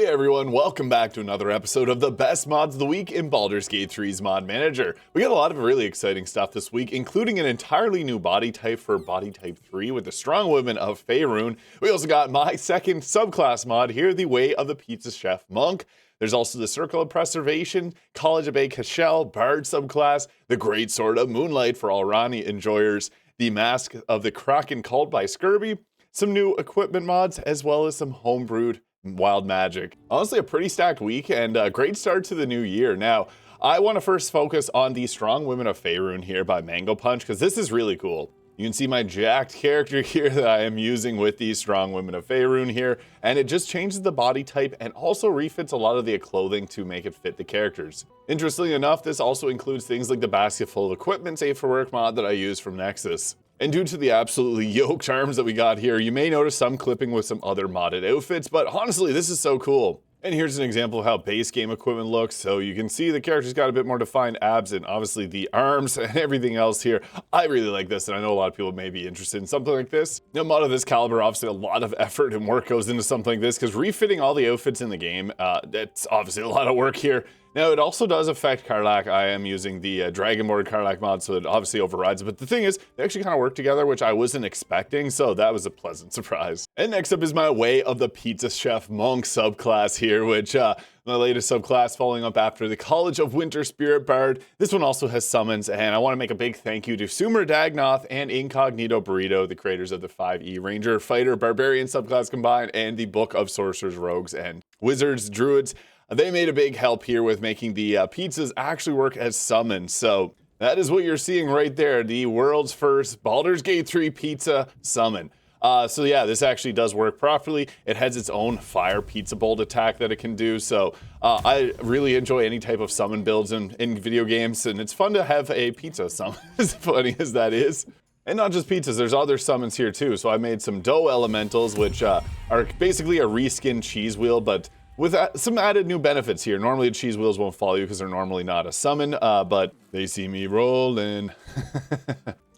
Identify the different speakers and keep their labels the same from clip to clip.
Speaker 1: everyone, welcome back to another episode of the best mods of the week in Baldur's Gate 3's Mod Manager. We got a lot of really exciting stuff this week, including an entirely new body type for body type 3 with the strong women of Faerun. We also got my second subclass mod here, the Way of the Pizza Chef Monk. There's also the Circle of Preservation, College of Bae'qeshel, Bard subclass, the Greatsword of Moonlight for all Rani enjoyers, the Mask of the Kraken called by Scurvy, some new equipment mods, as well as some homebrewed wild magic. Honestly, a pretty stacked week and a great start to the new year. Now, I want to first focus on the Strong Women of Faerun here by Mango Punch, because this is really cool. You can see my jacked character here that I am using with the Strong Women of Faerun here, and it just changes the body type and also refits a lot of the clothing to make it fit the characters. Interestingly enough, this also includes things like the basket full of equipment safe for work mod that I use from Nexus. And due to the absolutely yoked arms that we got here, you may notice some clipping with some other modded outfits, but honestly, this is so cool. And here's an example of how base game equipment looks. So you can see the character's got a bit more defined abs and obviously the arms and everything else here. I really like this, and I know a lot of people may be interested in something like this. A mod of this caliber, obviously a lot of effort and work goes into something like this, because refitting all the outfits in the game, that's obviously a lot of work here. Now, it also does affect Karlach. I am using the Dragonborn Karlach mod, so it obviously overrides it. But the thing is, they actually kind of work together, which I wasn't expecting, so that was a pleasant surprise. And next up is my Way of the Pizza Chef Monk subclass here, which my latest subclass following up after the College of Winter Spirit Bard. This one also has summons, and I want to make a big thank you to Sumer Dagnoth and Incognito Burrito, the creators of the 5e Ranger, Fighter, Barbarian subclass combined, and the Book of Sorcerers, Rogues, and Wizards, Druids. They made a big help here with making the pizzas actually work as summons. So that is what you're seeing right there, the world's first Baldur's Gate 3 pizza summon. So yeah, this actually does work properly. It has its own fire pizza bolt attack that it can do. So I really enjoy any type of summon builds in video games, and it's fun to have a pizza summon, as funny as that is. And not just pizzas, there's other summons here too. So I made some dough elementals, which are basically a reskinned cheese wheel, but with some added new benefits here. Normally the cheese wheels won't follow you because they're normally not a summon, but they see me rolling.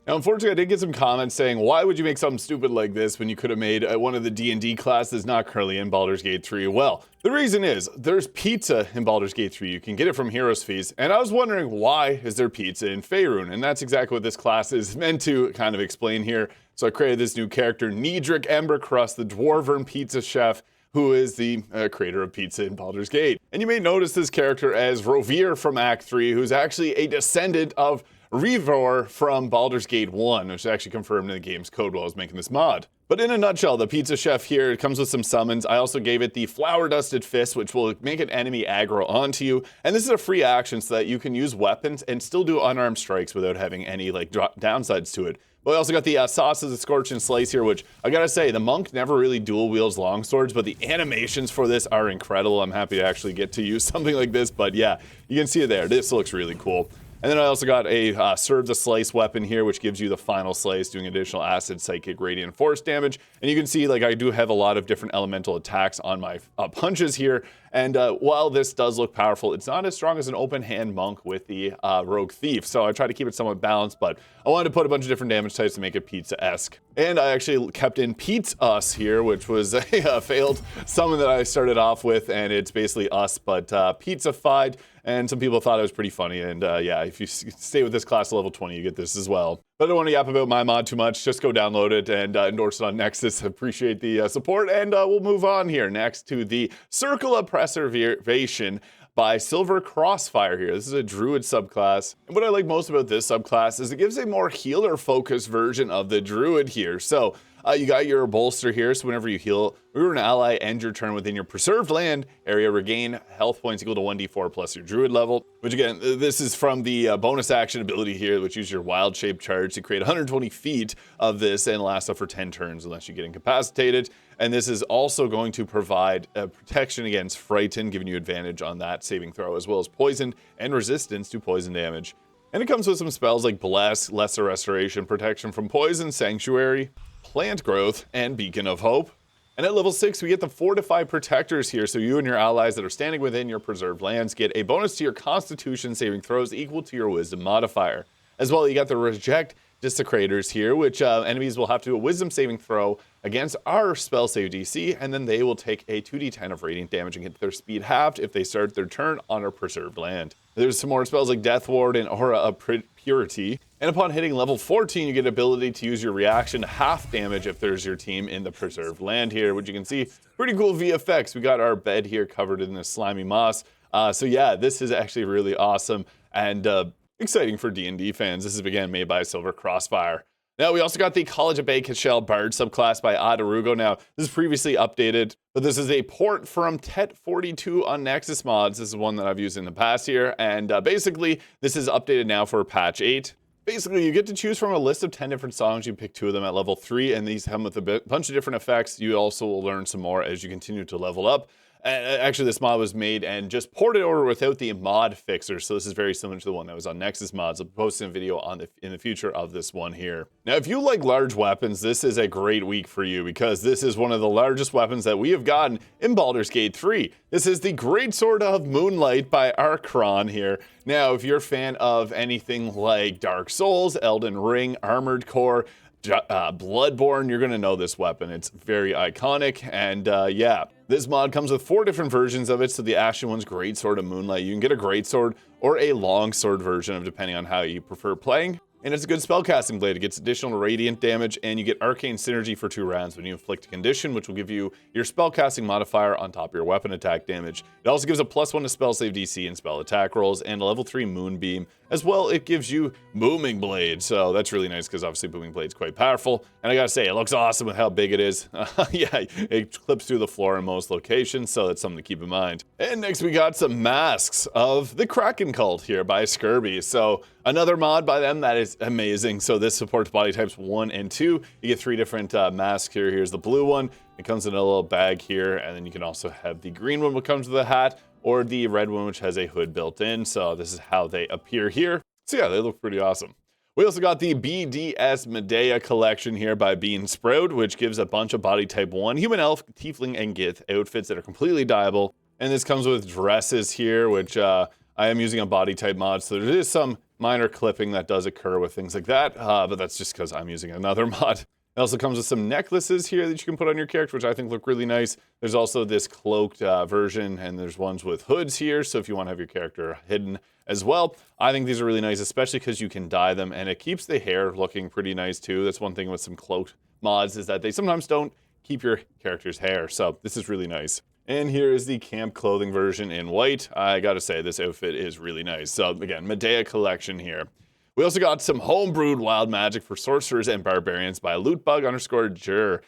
Speaker 1: Now, unfortunately, I did get some comments saying, why would you make something stupid like this when you could have made one of the D&D classes not currently in Baldur's Gate 3? Well, the reason is, there's pizza in Baldur's Gate 3. You can get it from Heroes Feast, and I was wondering, why is there pizza in Faerun? And that's exactly what this class is meant to kind of explain here. So I created this new character, Niedric Embercrust, the Dwarven Pizza Chef, who is the creator of pizza in Baldur's Gate. And you may notice this character as Rovir from Act 3, who's actually a descendant of Rivor from Baldur's Gate 1, which is actually confirmed in the game's code while I was making this mod. But in a nutshell, the Pizza Chef here, it comes with some summons. I also gave it the Flower Dusted Fist, which will make an enemy aggro onto you. And this is a free action so that you can use weapons and still do unarmed strikes without having any downsides to it. But we also got the Sauces of Scorch and Slice here, which I gotta say, the monk never really dual wields longswords, but the animations for this are incredible. I'm happy to actually get to use something like this, but yeah, you can see it there. This looks really cool. And then I also got a Serve the Slice weapon here, which gives you the final slice, doing additional acid, psychic, radiant, force damage. And you can see, like, I do have a lot of different elemental attacks on my punches here. And while this does look powerful, it's not as strong as an open hand monk with the Rogue Thief. So I try to keep it somewhat balanced, but I wanted to put a bunch of different damage types to make it pizza-esque. And I actually kept in Pete's Us here, which was a failed summon that I started off with, and it's basically us, but pizza-fied. And some people thought it was pretty funny, and yeah, if you stay with this class to level 20, you get this as well. But I don't want to yap about my mod too much, just go download it and endorse it on Nexus. Appreciate the support, and we'll move on here next to the Circle of Preservation by Silver Crossfire here. This is a Druid subclass, and what I like most about this subclass is it gives a more healer-focused version of the Druid here. So you got your bolster here, so whenever you heal, or an ally end your turn within your preserved land area, regain health points equal to 1d4 plus your druid level, which again, this is from the bonus action ability here, which uses your wild shape charge to create 120 feet of this and lasts up for 10 turns unless you get incapacitated. And this is also going to provide protection against Frighten, giving you advantage on that saving throw, as well as poison and resistance to poison damage. And it comes with some spells like Bless, Lesser Restoration, Protection from Poison, Sanctuary, Plant Growth, and Beacon of Hope. And at level 6, we get the Fortified Protectors here, so you and your allies that are standing within your preserved lands get a bonus to your Constitution saving throws equal to your Wisdom modifier. As well, you got the Reject Desecrators here, which enemies will have to do a wisdom saving throw against our spell save DC, and then they will take a 2d10 of radiant damage and get their speed halved if they start their turn on our preserved land. There's some more spells like Death Ward and Aura of Purity, and upon hitting level 14, you get ability to use your reaction to half damage if there's your team in the preserved land here, which you can see, pretty cool VFX. We got our bed here covered in this slimy moss. So yeah, this is actually really awesome and exciting for D&D fans. This is again made by Silver Crossfire. Now, we also got the College of Bae'qeshel Bard subclass by Adarugo. Now, this is previously updated, but this is a port from TET 42 on Nexus mods. This is one that I've used in the past here, and basically, this is updated now for patch 8. Basically, you get to choose from a list of 10 different songs. You pick 2 of them at level 3, and these come with a bunch of different effects. You also will learn some more as you continue to level up. Actually, this mod was made and just ported over without the mod fixer, so this is very similar to the one that was on Nexus mods. I'll post a video on in the future of this one here. Now, if you like large weapons, this is a great week for you because this is one of the largest weapons that we have gotten in Baldur's Gate 3. This is the Greatsword of Moonlight by Archron here. Now, if you're a fan of anything like Dark Souls, Elden Ring, Armored Core, Bloodborne, you're going to know this weapon. It's very iconic, and yeah. This mod comes with 4 different versions of it, so the Ashen one's Greatsword of Moonlight. You can get a Greatsword or a Longsword version of depending on how you prefer playing. And it's a good spellcasting blade. It gets additional radiant damage, and you get arcane synergy for 2 rounds when you inflict a condition, which will give you your spellcasting modifier on top of your weapon attack damage. It also gives a +1 to spell save DC and spell attack rolls, and a level 3 Moonbeam. As well, it gives you Booming Blade, so that's really nice because obviously Booming Blade's quite powerful. And I gotta say, it looks awesome with how big it is. Yeah, it clips through the floor in most locations, so that's something to keep in mind. And next we got some masks of the Kraken cult here by Scurby. So another mod by them that is amazing. So this supports body types 1 and 2. You get 3 different masks here. Here's the blue one. It comes in a little bag here, and then you can also have the green one, which comes with a hat, or the red one, which has a hood built in. So this is how they appear here. So yeah, they look pretty awesome. We also got the BDS Medea Collection here by Bean Sprout, which gives a bunch of body type 1 human, elf, tiefling, and gith outfits that are completely dyeable. And this comes with dresses here, which I am using a body type mod, so there is some minor clipping that does occur with things like that, but that's just because I'm using another mod. It also comes with some necklaces here that you can put on your character, which I think look really nice. There's also this cloaked version, and there's ones with hoods here, so if you want to have your character hidden as well. I think these are really nice, especially because you can dye them, and it keeps the hair looking pretty nice too. That's one thing with some cloaked mods, is that they sometimes don't keep your character's hair, so this is really nice. And here is the camp clothing version in white. I gotta say, this outfit is really nice. So again, Medea Collection here. We also got some homebrewed wild magic for sorcerers and barbarians by lootbug_jer.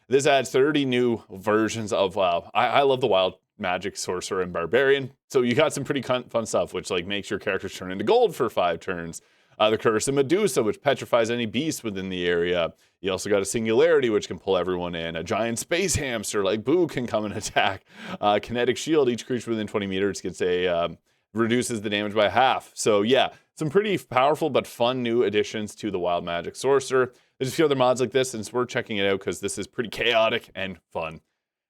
Speaker 1: This adds 30 new versions of I love the wild magic sorcerer and barbarian. So you got some pretty fun stuff, which like makes your characters turn into gold for 5 turns. The Curse of Medusa, which petrifies any beast within the area. You also got a Singularity, which can pull everyone in. A giant space hamster like Boo can come and attack. Kinetic Shield, each creature within 20 meters gets a reduces the damage by half. So yeah, some pretty powerful but fun new additions to the Wild Magic Sorcerer. There's a few other mods like this, and it's worth checking it out because this is pretty chaotic and fun.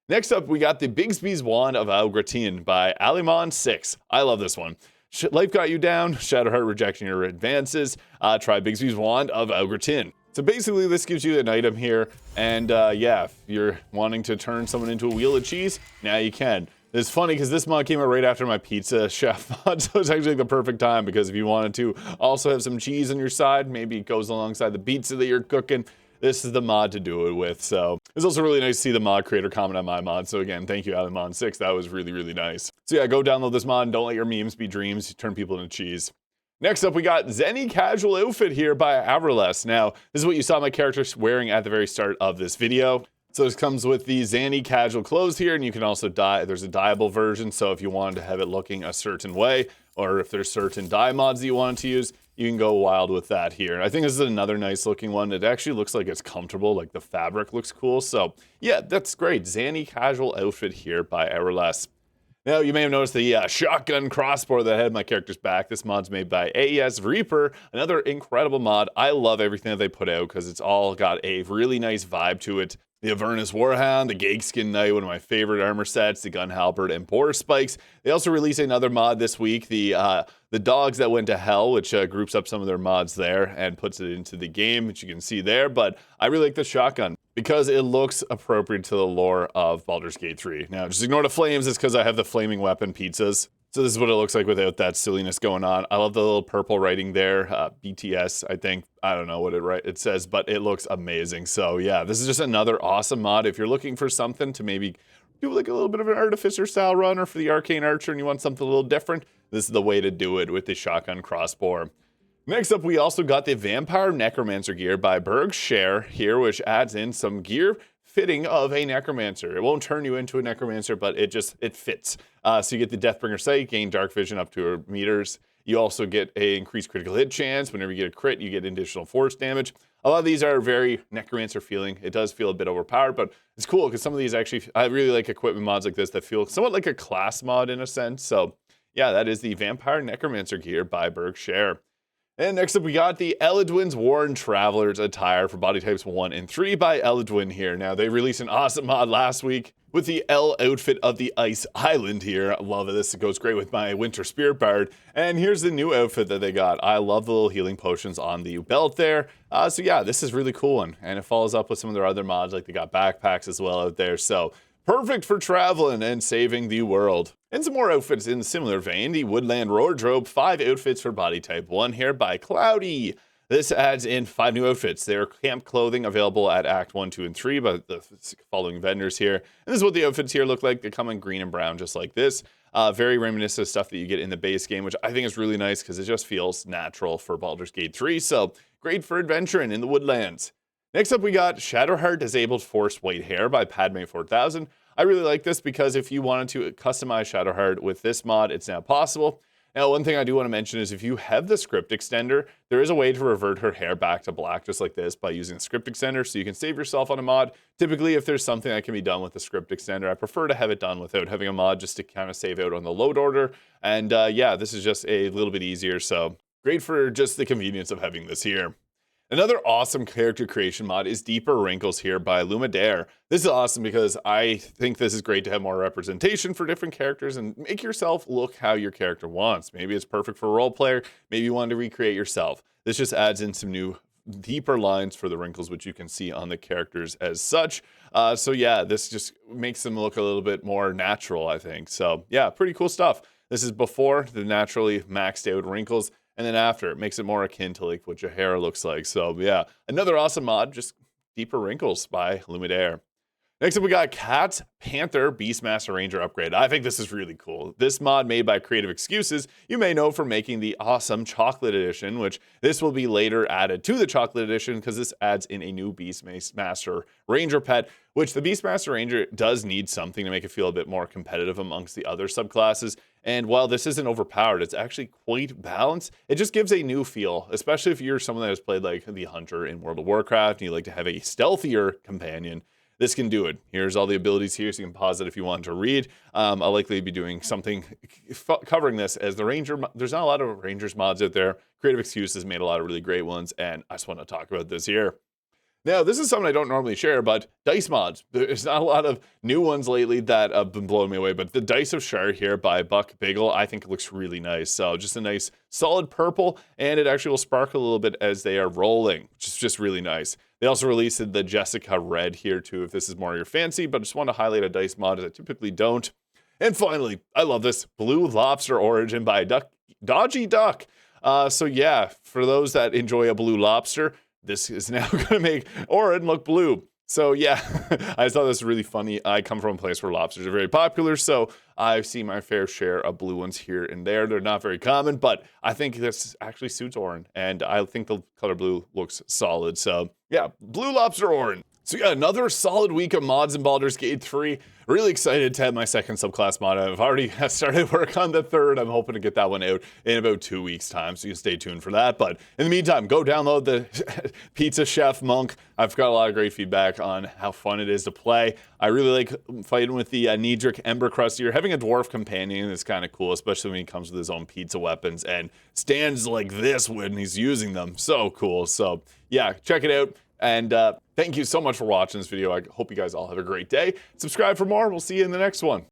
Speaker 1: Next up, we got the Bigsby's Wand of Gratin by Alimon 6. I love this one. Life got you down, Shadowheart rejecting your advances, try Bigsby's Wand of Gratin. So basically this gives you an item here, and yeah, if you're wanting to turn someone into a wheel of cheese, now you can. It's funny because this mod came out right after my pizza chef mod, so it's actually the perfect time because if you wanted to also have some cheese on your side, maybe it goes alongside the pizza that you're cooking, this is the mod to do it with. So it's also really nice to see the mod creator comment on my mod. So again, thank you, Alimon6. That was really, really nice. So yeah, go download this mod and don't let your memes be dreams. Turn people into cheese. Next up, we got Zeni Casual Outfit here by Averless. Now, this is what you saw my character wearing at the very start of this video. So this comes with the Zeni casual clothes here, and you can also dye. There's a dyeable version, so if you wanted to have it looking a certain way, or if there's certain dye mods that you wanted to use, you can go wild with that here. And I think this is another nice looking one. It actually looks like it's comfortable, like the fabric looks cool. So yeah, that's great. Zeni casual outfit here by Everless. Now, you may have noticed the shotgun crossbore that I had my character's back. This mod's made by AES Reaper, another incredible mod. I love everything that they put out because it's all got a really nice vibe to it. The Avernus Warhound, the Gagskin Knight, one of my favorite armor sets, the Gun Halberd and Boar Spikes. They also released another mod this week, the Dogs That Went to Hell, which groups up some of their mods there and puts it into the game, which you can see there. But I really like the shotgun because it looks appropriate to the lore of Baldur's Gate 3. Now, just ignore the flames, it's because I have the flaming weapon pizzas. So this is what it looks like without that silliness going on. I love the little purple writing there, BTS, I think. I don't know what it says, but it looks amazing. So yeah, this is just another awesome mod. If you're looking for something to maybe do like a little bit of an Artificer style run, or for the Arcane Archer and you want something a little different, this is the way to do it with the shotgun crossbore. Next up, we also got the Vampire Necromancer gear by Bigsby here, which adds in some gear fitting of a Necromancer. It won't turn you into a Necromancer, but it fits. So you get the Deathbringer Sight, gain Dark Vision up to meters. You also get a increased critical hit chance. Whenever you get a crit, you get additional force damage. A lot of these are very Necromancer feeling. It does feel a bit overpowered, but it's cool because some of these actually, I really like equipment mods like this that feel somewhat like a class mod in a sense. So yeah, that is the Vampire Necromancer gear by Bigsby. And next up, we got the Elledwyn's Worn Traveler's Attire for body types 1 and 3 by Elledwyn here. Now, they released an awesome mod last week with the L outfit of the Ice Island here. I love this. It goes great with my Winter Spirit Bard. And here's the new outfit that they got. I love the little healing potions on the belt there. So yeah, this is a really cool one. And it follows up with some of their other mods, like they got backpacks as well out there. So perfect for traveling and saving the world. And some more outfits in a similar vein, the Woodland Wardrobe, 5 outfits for body type 1 here by Cloudy. This adds in 5 new outfits. They're camp clothing available at Act 1, 2, and 3 by the following vendors here. And this is what the outfits here look like. They come in green and brown just like this. Very reminiscent of stuff that you get in the base game, which I think is really nice because it just feels natural for Baldur's Gate 3. So great for adventuring in the woodlands. Next up, we got Shadowheart Disabled Forced White Hair by Padme 4000. I really like this because if you wanted to customize Shadowheart with this mod, it's now possible. Now, one thing I do want to mention is if you have the script extender, there is a way to revert her hair back to black just like this by using the script extender, so you can save yourself on a mod. Typically, if there's something that can be done with the script extender, I prefer to have it done without having a mod just to kind of save out on the load order. And yeah, this is just a little bit easier, so great for just the convenience of having this here. Another awesome character creation mod is Deeper Wrinkles here by Lumadair. This is awesome because I think this is great to have more representation for different characters and make yourself look how your character wants. Maybe it's perfect for a role player. Maybe you want to recreate yourself. This just adds in some new deeper lines for the wrinkles, which you can see on the characters as such. So yeah, this just makes them look a little bit more natural, I think. So yeah, pretty cool stuff. This is before the naturally maxed out wrinkles. And then after, it makes it more akin to like what your hair looks like. So yeah, another awesome mod, just Deeper Wrinkles by Lumadair. Next up, we got Cat's Panther Beastmaster Ranger upgrade. I think this is really cool. This mod made by Creative Excuses, you may know for making the awesome Chocolate Edition, which this will be later added to the Chocolate Edition because this adds in a new Beastmaster Ranger pet, which the Beastmaster Ranger does need something to make it feel a bit more competitive amongst the other subclasses. And while this isn't overpowered, it's actually quite balanced. It just gives a new feel, especially if you're someone that has played like the Hunter in World of Warcraft and you like to have a stealthier companion. This can do it. Here's all the abilities here, so you can pause it if you want to read. I'll likely be doing something covering this as the Ranger. There's not a lot of Rangers mods out there. Creative Excuses made a lot of really great ones, and I just want to talk about this here. Now, this is something I don't normally share, but dice mods. There's not a lot of new ones lately that have been blowing me away, but the Dice of Shar here by Bae'qeshel, I think it looks really nice. So just a nice solid purple, and it actually will sparkle a little bit as they are rolling, which is just really nice. They also released the Jessica Red here too, if this is more your fancy, but I just want to highlight a dice mod as I typically don't. And finally, I love this Blue Lobster Origin by Dodgy Duck. So yeah, for those that enjoy a blue lobster, this is now going to make Orin look blue. So yeah, I just thought this was really funny. I come from a place where lobsters are very popular, so I've seen my fair share of blue ones here and there. They're not very common, but I think this actually suits Orin, and I think the color blue looks solid. So yeah, Blue Lobster Orin. So yeah, another solid week of mods in Baldur's Gate 3. Really excited to have my second subclass mod. I've already started work on the third. I'm hoping to get that one out in about 2 weeks' time, so you can stay tuned for that. But in the meantime, go download the Pizza Chef Monk. I've got a lot of great feedback on how fun it is to play. I really like fighting with the Niedric Ember Crustier. Having a dwarf companion is kind of cool, especially when he comes with his own pizza weapons and stands like this when he's using them. So cool. So yeah, check it out. And Thank you so much for watching this video. I hope you guys all have a great day. Subscribe for more. We'll see you in the next one.